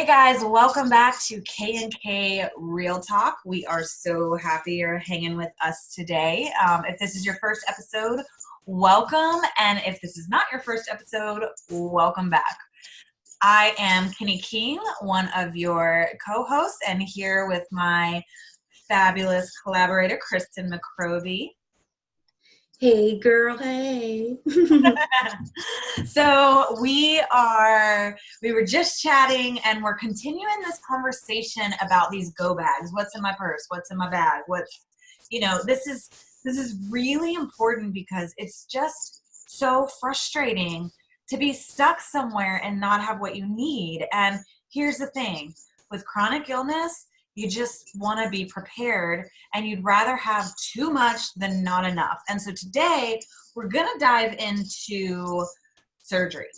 Hey guys, welcome back to K&K Real Talk. We are so happy you're hanging with us today. If this is your first episode, welcome. And if this is not your first episode, welcome back. I am Kenny King, one of your co-hosts, and here with my fabulous collaborator, Kristen McCrovey. Hey girl, hey. So we were just chatting and we're continuing this conversation about these go bags. What's in my purse? What's in my bag? This is really important because it's just so frustrating to be stuck somewhere and not have what you need. And here's the thing, with chronic illness, you just want to be prepared and you'd rather have too much than not enough. And so today we're going to dive into surgery.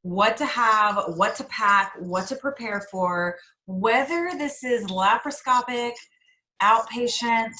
What to have, what to pack, what to prepare for, whether this is laparoscopic, outpatient,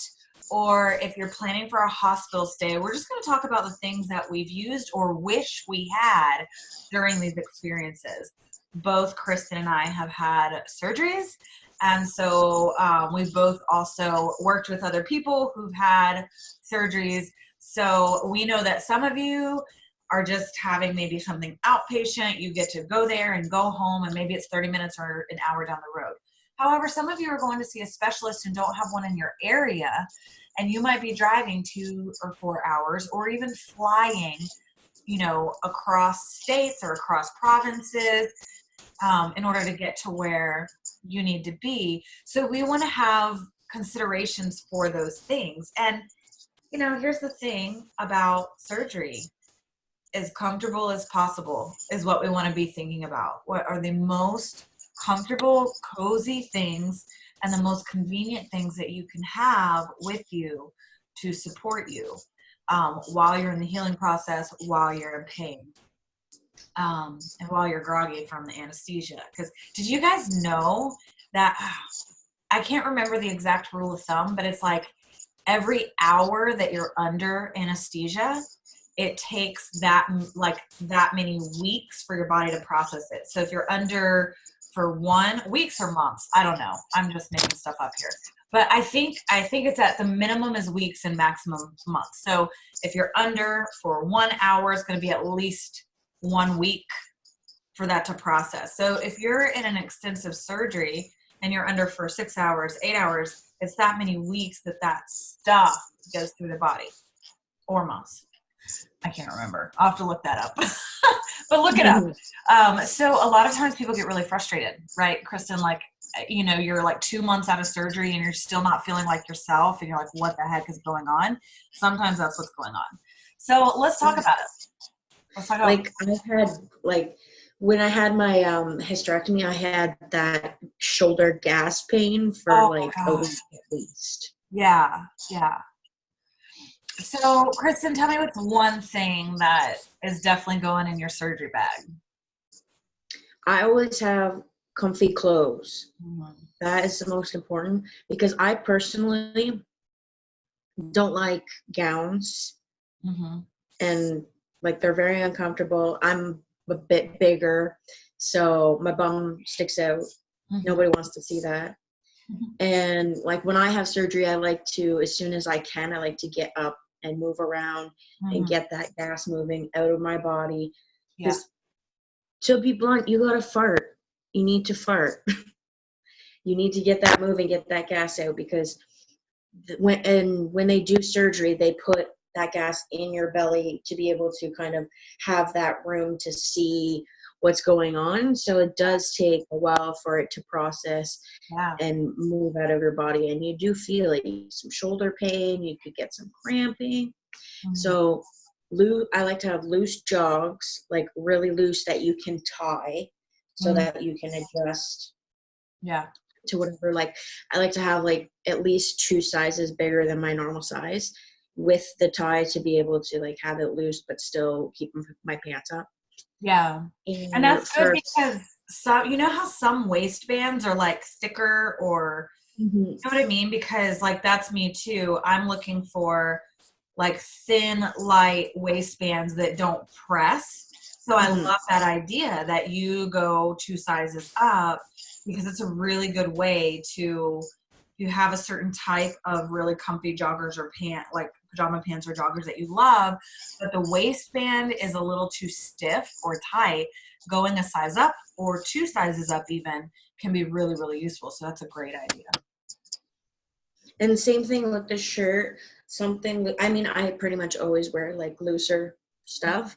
or if you're planning for a hospital stay. We're just going to talk about the things that we've used or wish we had during these experiences. Both Kristen and I have had surgeries. And so we've both also worked with other people who've had surgeries. So we know that some of you are just having maybe something outpatient. You get to go there and go home, and maybe it's 30 minutes or an hour down the road. However, some of you are going to see a specialist and don't have one in your area, and you might be driving 2 or 4 hours or even flying, across states or across provinces in order to get to where you need to be. So we want to have considerations for those things. And, here's the thing about surgery. As comfortable as possible is what we want to be thinking about. What are the most comfortable, cozy things and the most convenient things that you can have with you to support you while you're in the healing process, while you're in pain. And while you're groggy from the anesthesia. Because did you guys know that, I can't remember the exact rule of thumb, but it's like every hour that you're under anesthesia, it takes that many weeks for your body to process it. So if you're under for weeks or months, I don't know. I'm just making stuff up here. But I think it's at the minimum is weeks and maximum months. So if you're under for 1 hour, it's going to be at least 1 week for that to process. So if you're in an extensive surgery and you're under for 6 hours, 8 hours, it's that many weeks that stuff goes through the body, or months. I can't remember. I'll have to look that up. But look it up. So a lot of times people get really frustrated, right, Kristen? Like, you're like 2 months out of surgery and you're still not feeling like yourself and you're like, what the heck is going on? Sometimes that's what's going on. So let's talk about it. When I had my hysterectomy, I had that shoulder gas pain for a week at least. Yeah. So, Kristen, tell me what's one thing that is definitely going in your surgery bag. I always have comfy clothes. Mm-hmm. That is the most important because I personally don't like gowns. Mm-hmm. And they're very uncomfortable. I'm a bit bigger, so my bum sticks out. Mm-hmm. Nobody wants to see that. Mm-hmm. And when I have surgery, I like to, as soon as I can, I like to get up and move around mm-hmm. and get that gas moving out of my body. Yeah. To be blunt, you gotta fart. You need to fart. You need to get that moving, get that gas out, because when they do surgery, they put that gas in your belly to be able to kind of have that room to see what's going on. So it does take a while for it to process and move out of your body. And you do feel some shoulder pain. You could get some cramping. Mm-hmm. So I like to have loose jogs, really loose that you can tie so mm-hmm. that you can adjust to whatever. I like to have at least 2 sizes bigger than my normal size, with the tie to be able to have it loose but still keep my pants up. Yeah. And that's good because how some waistbands are thicker or mm-hmm. you know what I mean? Because that's me too. I'm looking for thin, light waistbands that don't press. So I mm-hmm. love that idea that you go 2 sizes up because it's a really good way to you have a certain type of really comfy joggers or like pajama pants or joggers that you love, but the waistband is a little too stiff or tight, going a size up or 2 sizes up even can be really, really useful. So that's a great idea. And same thing with the shirt. I pretty much always wear like looser stuff.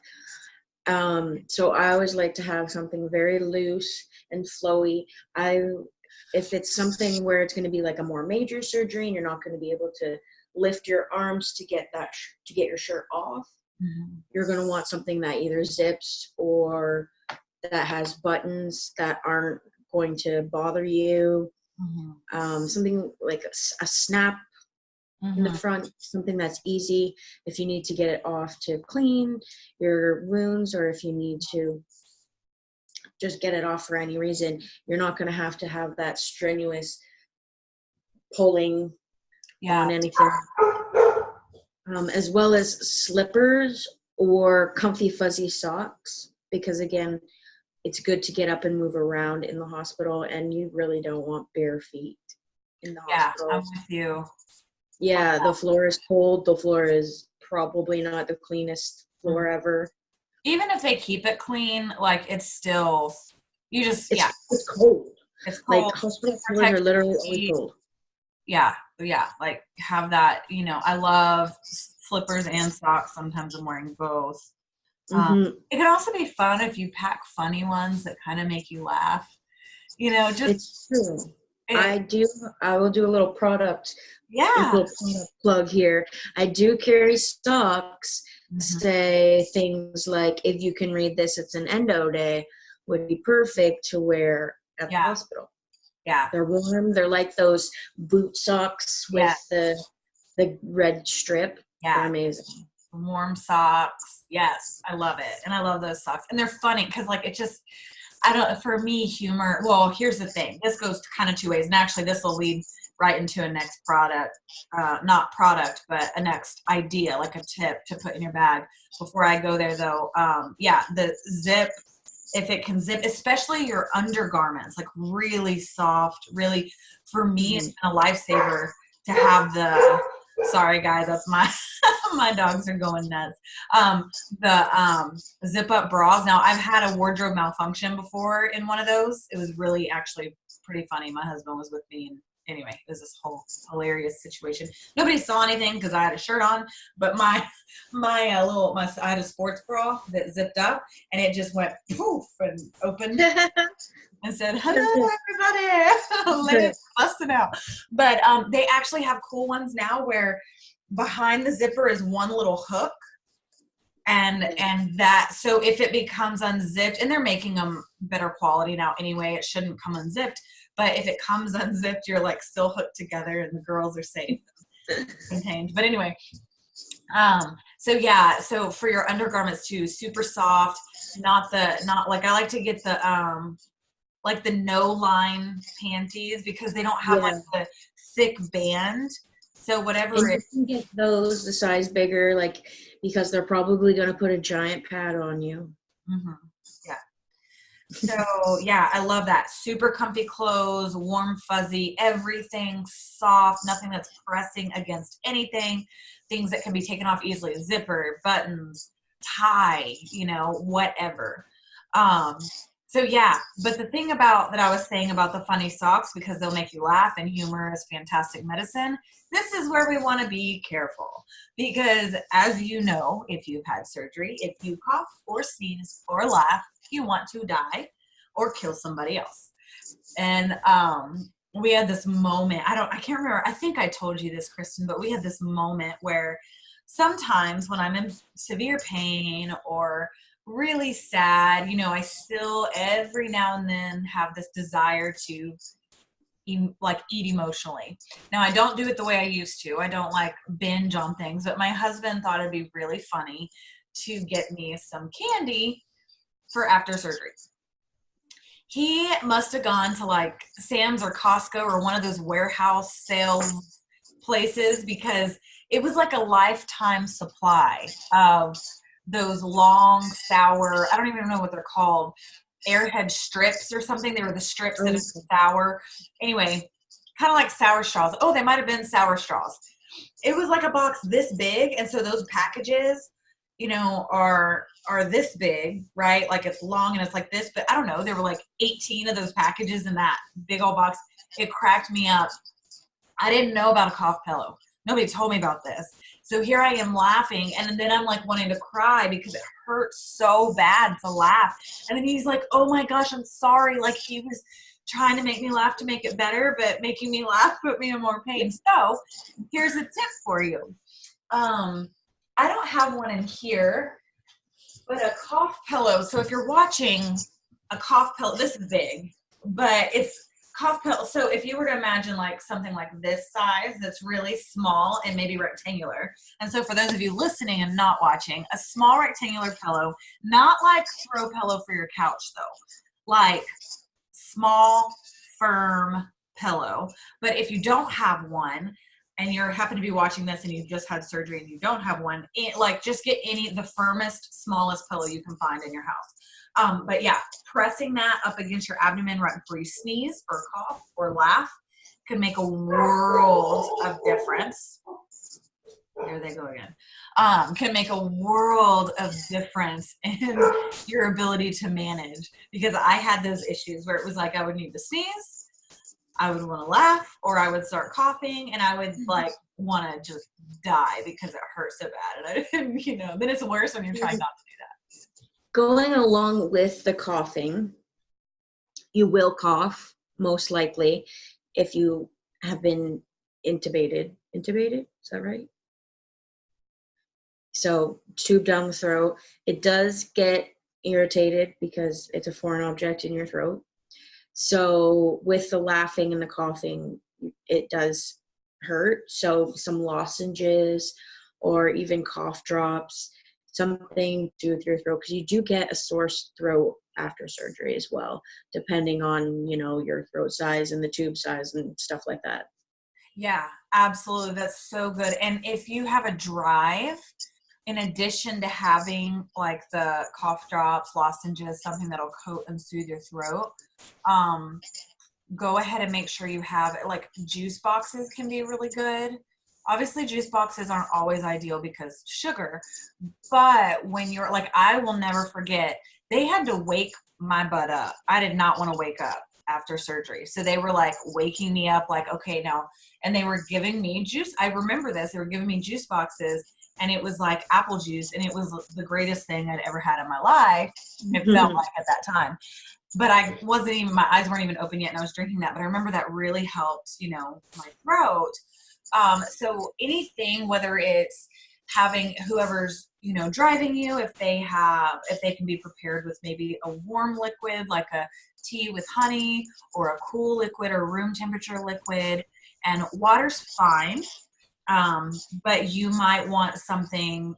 So I always like to have something very loose and flowy. If it's something where it's going to be like a more major surgery and you're not going to be able to lift your arms to get your shirt off, you're going to want something that either zips or that has buttons that aren't going to bother you. Something like a snap in the front, something that's easy if you need to get it off to clean your wounds, or if you need to just get it off for any reason. You're not going to have that strenuous pulling on anything. As well as slippers or comfy fuzzy socks, because again, it's good to get up and move around in the hospital, and you really don't want bare feet in the hospital. Yeah, I'm with you. Yeah, the floor is cold. The floor is probably not the cleanest floor ever. Even if they keep it clean, like it's still, it's cold. It's cold. Like hospital floors are literally always cold. Yeah, like have that, I love flippers and socks. Sometimes I'm wearing both. It can also be fun if you pack funny ones that kind of make you laugh. It's true. I will do a little product. Yeah. A little product plug here. I do carry socks. Say things like, if you can read this, it's an endo day, would be perfect to wear at the hospital. Yeah. They're warm. They're like those boot socks with the red strip. Yeah. They're amazing. Warm socks. Yes. I love it. And I love those socks. And they're funny because for me, humor, well, here's the thing. This goes kind of 2 ways. And actually this will lead right into a next product, not product, but a next idea, like a tip to put in your bag. Before I go there though, the zip, if it can zip, especially your undergarments, like really soft, really, for me, it's been a lifesaver to have sorry guys, that's my dogs are going nuts. The zip up bras. Now I've had a wardrobe malfunction before in one of those. It was really actually pretty funny. My husband was with me, and anyway, it was this whole hilarious situation. Nobody saw anything because I had a shirt on, but I had a sports bra that zipped up, and it just went poof and opened and said, "Hello, everybody." Ladies busting out. But they actually have cool ones now where behind the zipper is one little hook, and that, so if it becomes unzipped, and they're making them better quality now anyway, it shouldn't come unzipped. But if it comes unzipped, you're like still hooked together and the girls are safe and contained. But anyway, so for your undergarments too, super soft, not like, I like to get the no line panties because they don't have like the thick band. So whatever you can get those the size bigger, like, because they're probably going to put a giant pad on you. Yeah. So I love that. Super comfy clothes, warm, fuzzy, everything soft, nothing that's pressing against anything, things that can be taken off easily, zipper, buttons, tie, whatever. But the thing that I was saying about the funny socks, because they'll make you laugh and humor is fantastic medicine, this is where we want to be careful. Because as you know, if you've had surgery, if you cough or sneeze or laugh, you want to die or kill somebody else. And we had this moment, I can't remember, I think I told you this, Kristen, but we had this moment where sometimes when I'm in severe pain or really sad, I still every now and then have this desire to eat emotionally. Now I don't do it the way I used to. I don't like binge on things, but my husband thought it'd be really funny to get me some candy for after surgery. He must have gone to like Sam's or Costco or one of those warehouse sales places, because it was like a lifetime supply of those long, sour, I don't even know what they're called, Airhead strips or something. They were the strips that are sour. Anyway, kind of like sour straws. Oh, they might have been sour straws. It was like a box this big, and so those packages, you know, are this big, right? Like it's long and it's like this, but I don't know. There were like 18 of those packages in that big old box. It cracked me up. I didn't know about a cough pillow. Nobody told me about this. So here I am laughing, and then I'm like wanting to cry because it hurt so bad to laugh. And then he's like, oh my gosh, I'm sorry. Like he was trying to make me laugh to make it better, but making me laugh put me in more pain. So here's a tip for you. I don't have one in here, but a cough pillow. So if you're watching a cough pillow, this is big, but it's cough pillow. So if you were to imagine like something like this size, that's really small and maybe rectangular. And so for those of you listening and not watching, a small rectangular pillow, not like throw pillow for your couch though, like small, firm pillow. But if you don't have one, and you happen to be watching this and you just had surgery and you don't have one, like just get the firmest, smallest pillow you can find in your house. But yeah, pressing that up against your abdomen right before you sneeze or cough or laugh can make a world of difference. There they go again. Can make a world of difference in your ability to manage, because I had those issues where it was like I would need to sneeze, I would want to laugh, or I would start coughing, and I would like want to just die because it hurt so bad. And I didn't, you know, then it's worse when you're trying not to do that. Going along with the coughing, you will cough most likely if you have been intubated. Intubated, is that right? So tube down the throat. It does get irritated because it's a foreign object in your throat. So with the laughing and the coughing, it does hurt. So some lozenges or even cough drops, something to do with your throat, because you do get a sore throat after surgery as well, depending on, you know, your throat size and the tube size and stuff like that. Yeah, absolutely. That's so good. And if you have a drive, in addition to having like the cough drops, lozenges, something that'll coat and soothe your throat, go ahead and make sure you have like juice boxes can be really good. Obviously juice boxes aren't always ideal because sugar, but when you're like, I will never forget, they had to wake my butt up. I did not want to wake up after surgery. So they were like waking me up like, okay, now, and they were giving me juice. I remember this. They were giving me juice boxes, and it was like apple juice, and it was the greatest thing I'd ever had in my life. It felt like at that time. But I wasn't even, my eyes weren't even open yet, and I was drinking that. But I remember that really helped, you know, my throat. So anything, whether it's having whoever's, you know, driving you, if they can be prepared with maybe a warm liquid, like a tea with honey, or a cool liquid or room temperature liquid, and water's fine. But you might want something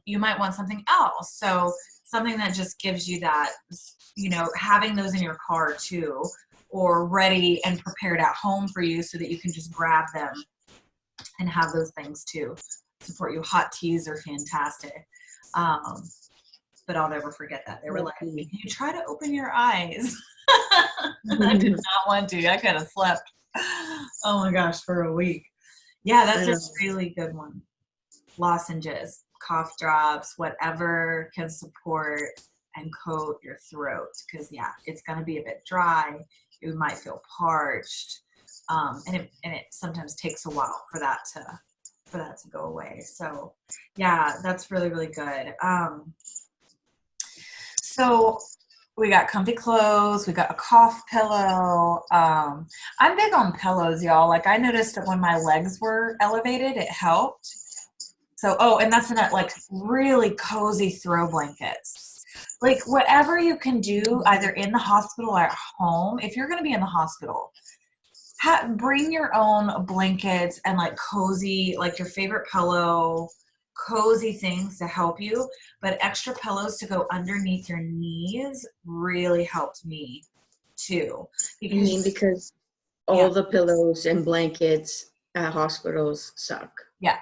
else. So something that just gives you that, you know, having those in your car too, or ready and prepared at home for you so that you can just grab them and have those things too. Support you. Hot teas are fantastic. But I'll never forget that. They were like, can you try to open your eyes? I did not want to. I could have slept, oh my gosh, for a week. Yeah, that's a really good one. Lozenges, cough drops, whatever can support and coat your throat. Because yeah, it's going to be a bit dry. You might feel parched, and it sometimes takes a while for that to go away. So yeah, that's really, really good. So we got comfy clothes. We got a cough pillow. I'm big on pillows, y'all. Like I noticed that when my legs were elevated, it helped. So, and that's not like really cozy throw blankets. Like whatever you can do, either in the hospital or at home. If you're going to be in the hospital, bring your own blankets and like cozy, like your favorite pillow, cozy things to help you, but extra pillows to go underneath your knees really helped me too. Because all the pillows and blankets at hospitals suck. Yeah.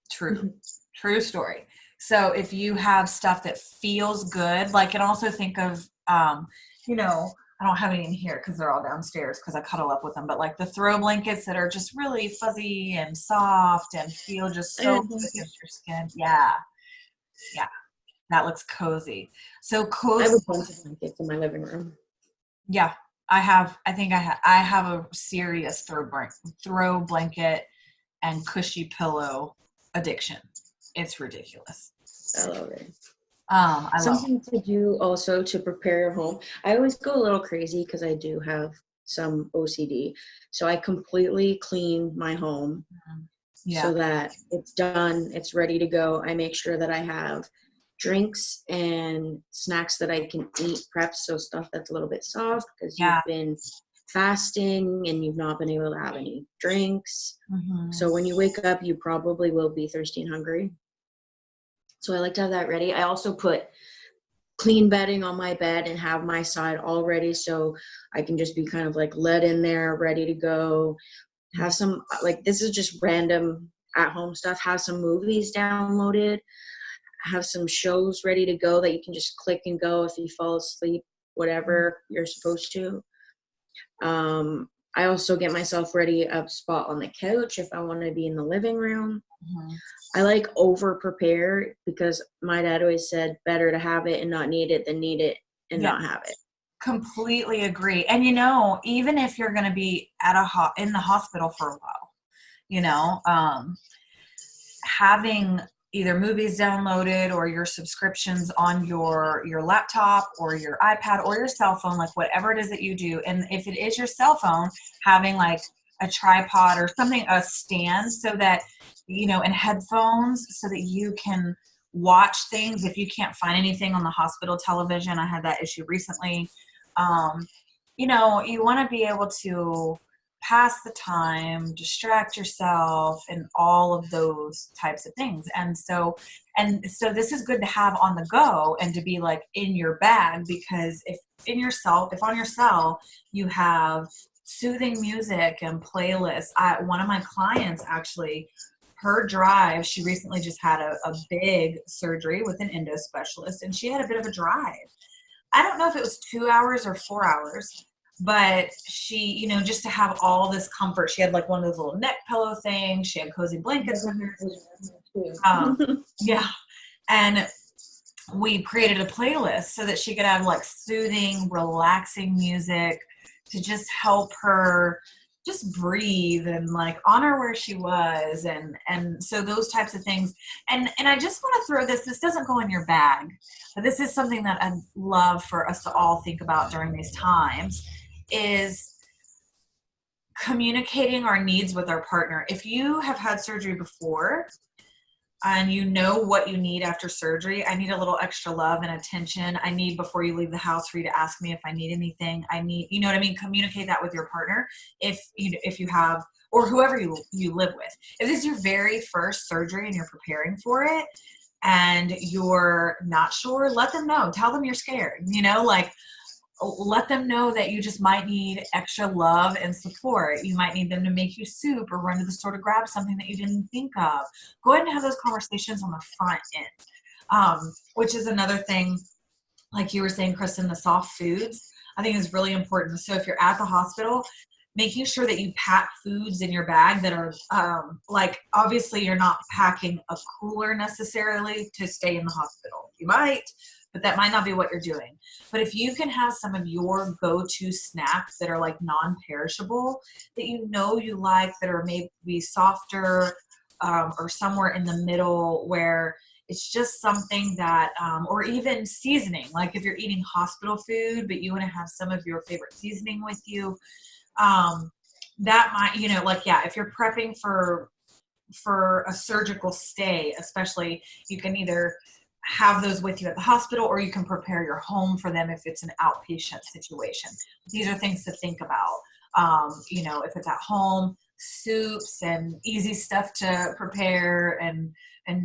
True story. So if you have stuff that feels good, like, and also think of You know, I don't have any in here because they're all downstairs because I cuddle up with them. But like the throw blankets that are just really fuzzy and soft and feel just so good against your skin. Yeah. Yeah. That looks cozy. So I cozy. have a bunch of blankets in my living room. Yeah. I have a serious throw blanket and cushy pillow addiction. It's ridiculous. I love it. I love Something to do also to prepare your home. I always go a little crazy because I do have some OCD. So I completely clean my home so that it's done, it's ready to go. I make sure that I have drinks and snacks that I can eat, prepped, so stuff that's a little bit soft because you've been fasting and you've not been able to have any drinks. So when you wake up, you probably will be thirsty and hungry. So I like to have that ready. I also put clean bedding on my bed and have my side all ready so I can just be kind of like let in there, ready to go. Have some, like, this is just random at home stuff. Have some movies downloaded. Have some shows ready to go that you can just click and go if you fall asleep, whatever you're supposed to. I also get myself ready a spot on the couch if I want to be in the living room. I like over prepare because my dad always said better to have it and not need it than need it and not have it. Completely agree. And even if you're going to be in the hospital for a while, having either movies downloaded or your subscriptions on your laptop or your iPad or your cell phone, like whatever it is that you do. And if it is your cell phone, having like a tripod or something, a stand so that, and headphones so that you can watch things if you can't find anything on the hospital television. I had that issue recently. You want to be able to pass the time, distract yourself, and all of those types of things. And so this is good to have on the go and to be like in your bag, because if on your cell you have soothing music and playlists. One of my clients actually, her drive, she recently just had a big surgery with an endo specialist, and she had a bit of a drive. I don't know if it was 2 hours or 4 hours, but she, just to have all this comfort, she had like one of those little neck pillow things. She had cozy blankets with her. Yeah. And we created a playlist so that she could have like soothing, relaxing music to just help her just breathe and like honor where she was. And so those types of things. And I just want to throw this doesn't go in your bag, but this is something that I'd love for us to all think about during these times, is communicating our needs with our partner. If you have had surgery before and you know what you need after surgery, I need a little extra love and attention. I need, before you leave the house, for you to ask me if I need anything. I need, you know what I mean? Communicate that with your partner if you have, or whoever you live with. If this is your very first surgery and you're preparing for it and you're not sure, let them know. Tell them you're scared, let them know that you just might need extra love and support. You might need them to make you soup or run to the store to grab something that you didn't think of. Go ahead and have those conversations on the front end, which is another thing, like you were saying, Kristen, the soft foods, I think is really important. So if you're at the hospital, making sure that you pack foods in your bag that are obviously you're not packing a cooler necessarily to stay in the hospital. You might, but that might not be what you're doing. But if you can have some of your go-to snacks that are like non-perishable, that you like, that are maybe softer or somewhere in the middle, where it's just something that, or even seasoning, like if you're eating hospital food, but you want to have some of your favorite seasoning with you, that might, if you're prepping for a surgical stay, especially, you can either have those with you at the hospital, or you can prepare your home for them if it's an outpatient situation. These are things to think about. If it's at home, soups and easy stuff to prepare, and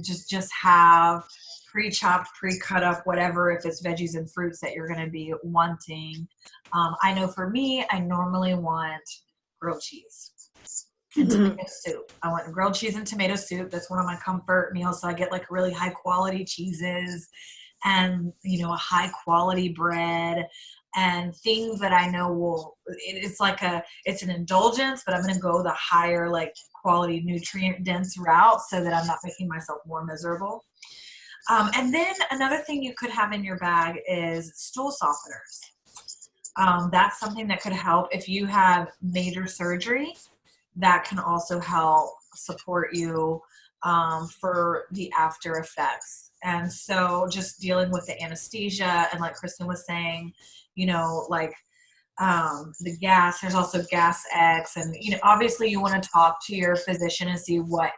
just have pre-chopped, pre-cut up, whatever, if it's veggies and fruits that you're going to be wanting. I know for me, I normally want grilled cheese and tomato soup. I want grilled cheese and tomato soup. That's one of my comfort meals. So I get like really high quality cheeses and, you know, a high quality bread and things that I know will, it's an indulgence, but I'm going to go the higher, like, quality, nutrient dense route so that I'm not making myself more miserable. And then another thing you could have in your bag is stool softeners. That's something that could help if you have major surgery. That can also help support you for the after effects. And so just dealing with the anesthesia and, like Kristen was saying, you know, like the gas, there's also gas X, and, you know, obviously you want to talk to your physician and see what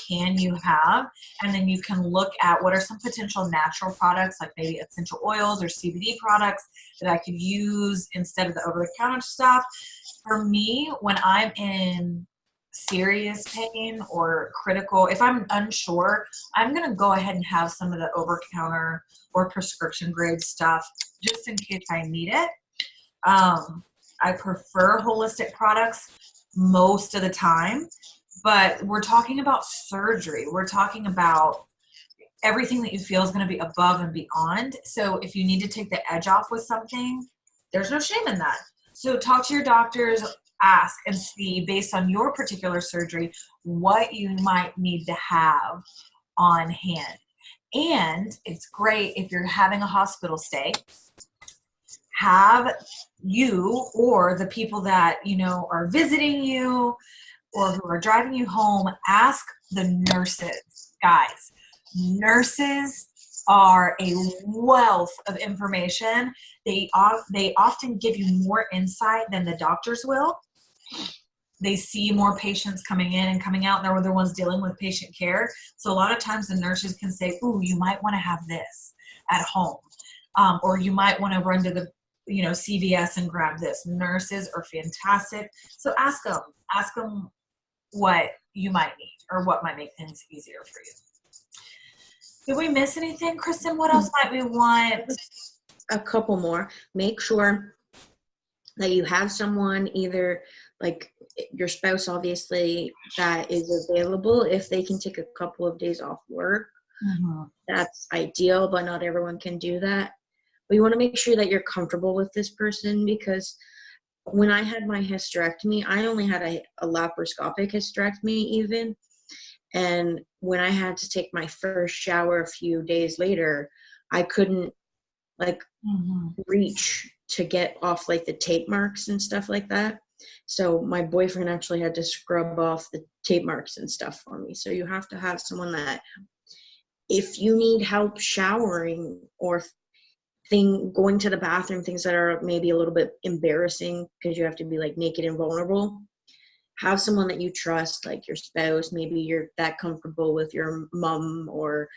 can you have, and then you can look at what are some potential natural products, like maybe essential oils or CBD products that I could use instead of the over-the-counter stuff. For me, when I'm in serious pain or critical, if I'm unsure, I'm going to go ahead and have some of the over-counter or prescription grade stuff just in case I need it. I prefer holistic products most of the time, but we're talking about surgery. We're talking about everything that you feel is going to be above and beyond. So if you need to take the edge off with something, there's no shame in that. So talk to your doctors, ask and see, based on your particular surgery, what you might need to have on hand. And it's great if you're having a hospital stay, have you or the people that, you know, are visiting you or who are driving you home, ask the nurses. Guys, nurses are a wealth of information. They often give you more insight than the doctors will. They see more patients coming in and coming out, and they're the ones dealing with patient care. So a lot of times the nurses can say, ooh, you might want to have this at home. Or you might want to run to the, you know, CVS and grab this. Nurses are fantastic. So ask them what you might need or what might make things easier for you. Did we miss anything, Kristen? What else might we want? A couple more. Make sure that you have someone, either like your spouse, obviously, that is available if they can take a couple of days off work. Mm-hmm. That's ideal, but not everyone can do that. But you want to make sure that you're comfortable with this person, because when I had my hysterectomy, I only had a laparoscopic hysterectomy even. And when I had to take my first shower a few days later, I couldn't reach to get off like the tape marks and stuff like that. So my boyfriend actually had to scrub off the tape marks and stuff for me. So you have to have someone that, if you need help showering or going to the bathroom, things that are maybe a little bit embarrassing because you have to be like naked and vulnerable, have someone that you trust, like your spouse. Maybe you're that comfortable with your mom or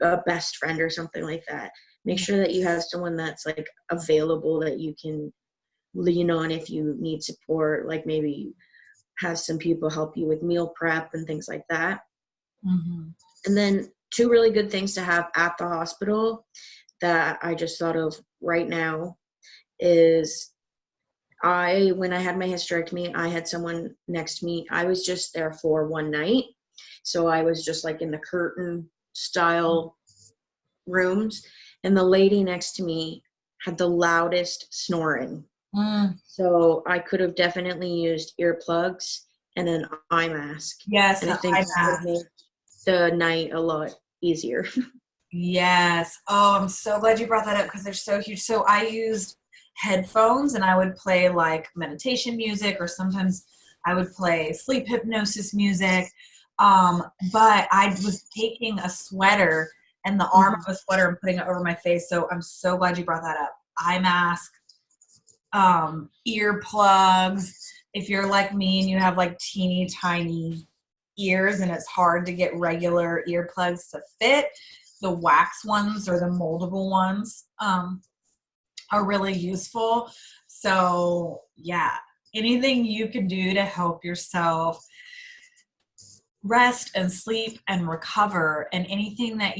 a best friend or something like that. Make sure that you have someone that's like available that you can lean on if you need support, like maybe have some people help you with meal prep and things like that. Mm-hmm. And then 2 really good things to have at the hospital that I just thought of right now is when I had my hysterectomy, I had someone next to me. I was just there for one night. So I was just like in the curtain style rooms, and the lady next to me had the loudest snoring. So I could have definitely used earplugs and an eye mask. Yes, and I think that would make the night a lot easier. Yes. Oh, I'm so glad you brought that up because they're so huge. So I used headphones and I would play like meditation music, or sometimes I would play sleep hypnosis music. But I was taking a sweater and the arm of a sweater and putting it over my face. So I'm so glad you brought that up. Eye mask, earplugs. If you're like me and you have like teeny tiny ears and it's hard to get regular earplugs to fit, the wax ones or the moldable ones are really useful. So yeah, anything you can do to help yourself rest and sleep and recover, and anything that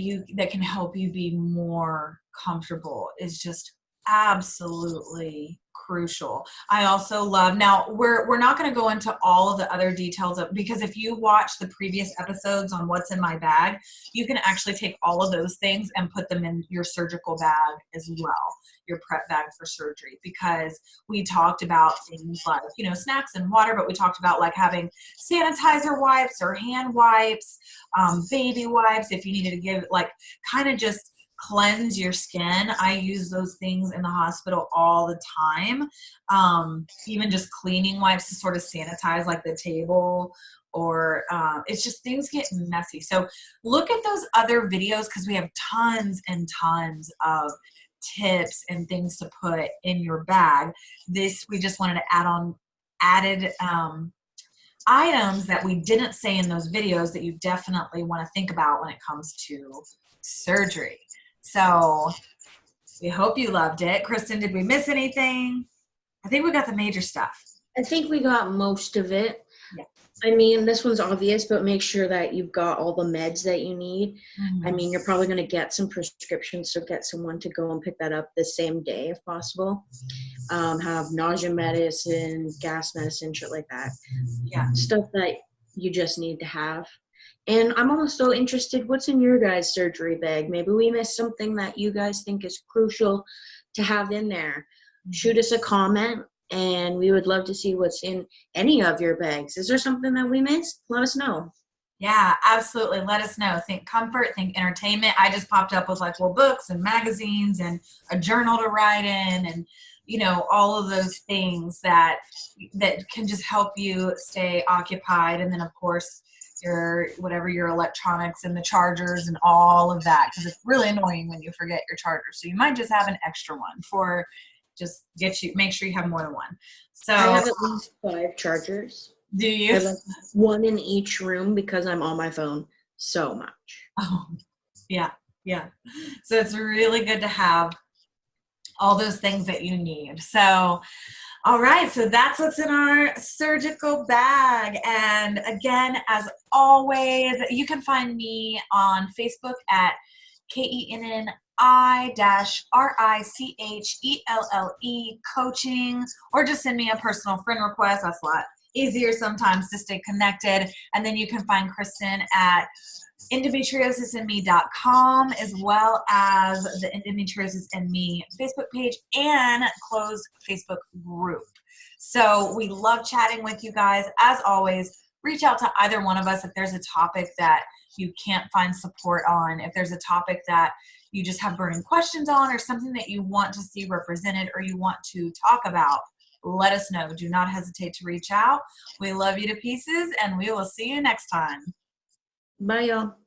can help you be more comfortable is just absolutely crucial. I also love, now we're not going to go into all of the other details of, because if you watch the previous episodes on what's in my bag, you can actually take all of those things and put them in your surgical bag as well, your prep bag for surgery, because we talked about things like, you know, snacks and water, but we talked about like having sanitizer wipes or hand wipes, baby wipes, if you needed to give, like, kind of just cleanse your skin. I use those things in the hospital all the time. Even just cleaning wipes to sort of sanitize like the table, or it's just, things get messy. So look at those other videos, because we have tons and tons of tips and things to put in your bag. This, we just wanted to add on added items that we didn't say in those videos that you definitely want to think about when it comes to surgery. So we hope you loved it. Kristen, did we miss anything? I think we got the major stuff. I think we got most of it. Yeah. I mean, this one's obvious, but make sure that you've got all the meds that you need. Mm-hmm. I mean, you're probably going to get some prescriptions, so get someone to go and pick that up the same day if possible. Have nausea medicine, gas medicine, shit like that. Yeah. Stuff that you just need to have. And I'm also interested, what's in your guys' surgery bag? Maybe we missed something that you guys think is crucial to have in there. Shoot us a comment, and we would love to see what's in any of your bags. Is there something that we missed? Let us know. Yeah, absolutely. Let us know. Think comfort, think entertainment. I just popped up with like, well, books and magazines and a journal to write in, and, you know, all of those things that can just help you stay occupied. And then of course, your electronics and the chargers and all of that, because it's really annoying when you forget your charger. So you might just have an extra one for just make sure you have more than one. So I have at least 5 chargers. Do you? I have like one in each room because I'm on my phone so much. Oh, yeah. So it's really good to have all those things that you need. So, all right, so that's what's in our surgical bag. And again, as always, you can find me on Facebook at KENNI-RICHELLE coaching, or just send me a personal friend request. That's a lot easier sometimes to stay connected. And then you can find Kristen at endometriosisandme.com, as well as the Endometriosis and Me Facebook page and closed Facebook group. So we love chatting with you guys. As always, reach out to either one of us if there's a topic that you can't find support on, if there's a topic that you just have burning questions on, or something that you want to see represented or you want to talk about. Let us know. Do not hesitate to reach out. We love you to pieces, and we will see you next time. Bye, y'all.